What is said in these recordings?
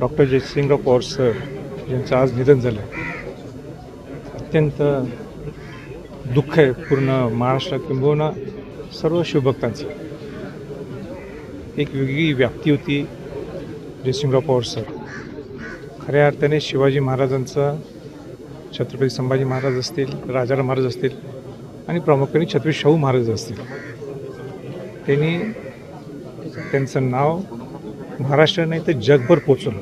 Doctor Jaysingrao Pawar sir यांचं आज निधन झालं. अत्यंत दुःख आहे पूर्ण महाराष्ट्रात किंबहुना सर्व शिवभक्तांचं. एक वेगळी व्याप्ती होती जयसिंगराव पवार सर. खऱ्या अर्थाने शिवाजी महाराजांचा, छत्रपती संभाजी महाराज असतील, राजाराम महाराज असतील आणि प्रामुख्याने छत्रपती शाहू महाराज असतील, त्यांनी त्यांचं नाव महाराष्ट्र नाही तर जगभर पोचवलं.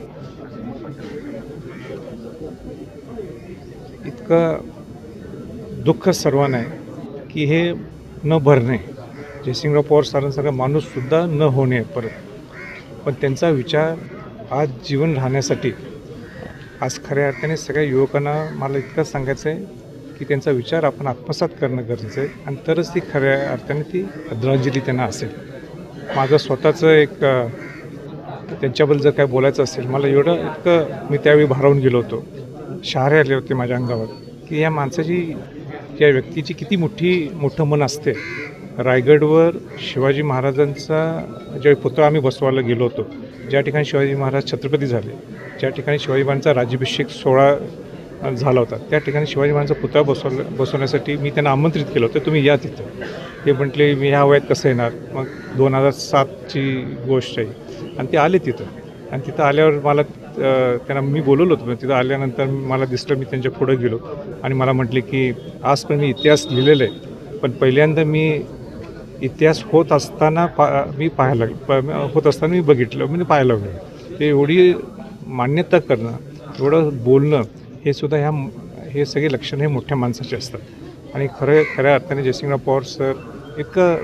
इतकं दुःख सर्वांना आहे की हे न भरणे, जयसिंगराव पवार सरांसारखा माणूससुद्धा न होणे परत. पण त्यांचा विचार आज जीवन राहण्यासाठी आज खऱ्या अर्थाने सगळ्या युवकांना मला इतकं सांगायचं आहे की त्यांचा विचार आपण आत्मसात करणं गरजेचं आहे आणि तरच ती खऱ्या अर्थाने ती आदरांजली त्यांना असेल. माझं स्वतःचं एक त्यांच्याबद्दल जर काय बोलायचं असेल, मला इतकं मी त्यावेळी भारावून गेलो होतो, शहारे आले होते माझ्या अंगावर की या माणसाची, या व्यक्तीची किती मोठं मन असते. रायगडवर शिवाजी महाराजांचा ज्यावेळी पुतळा आम्ही बसवायला गेलो होतो, ज्या ठिकाणी शिवाजी महाराज छत्रपती झाले, ज्या ठिकाणी शिवाजी महाराजांचा राज्याभिषेक सोहळा झाला होता, त्या ठिकाणी शिवाजी महाराजांचा पुतळा बसवण्यासाठी मी त्यांना आमंत्रित केलं होतं, तुम्ही या तिथं. ते म्हटले मी ह्या वयात कसं येणार. मग 2007ची गोष्ट आहे आणि ते आले तिथं. आणि तिथं आल्यावर मला त्यांना मी बोलवलं होतं. तिथं आल्यानंतर मला दिसलं, मी त्यांच्या पुढं गेलो आणि मला म्हटले की आज पण मी इतिहास लिहिलेला आहे, पण पहिल्यांदा मी इतिहास होत असताना मी बघितलं, मी पाहायला लागलो. ते एवढी मान्यता करणं, एवढं बोलणं, हे सुद्धा हे सगळे लक्षणं हे मोठ्या माणसाचे असतात. आणि खऱ्या अर्थाने जयसिंगराव पवार सर इतकं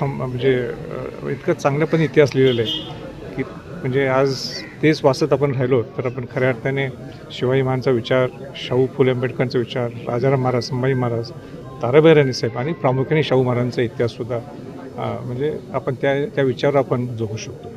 म्हणजे इतकं चांगल्यापणे इतिहास लिहिलेला आहे की म्हणजे आज तेच वाचत आपण राहिलो तर आपण खऱ्या अर्थाने शिवाजी महाराजांचा विचार, शाहू फुले आंबेडकरांचा विचार, राजाराम महाराज, संभाजी महाराज, ताराबाई राणी साहेब आणि प्रामुख्याने शाहू महाराजांचा इतिहाससुद्धा म्हणजे आपण त्या विचारावर आपण जगू शकतो.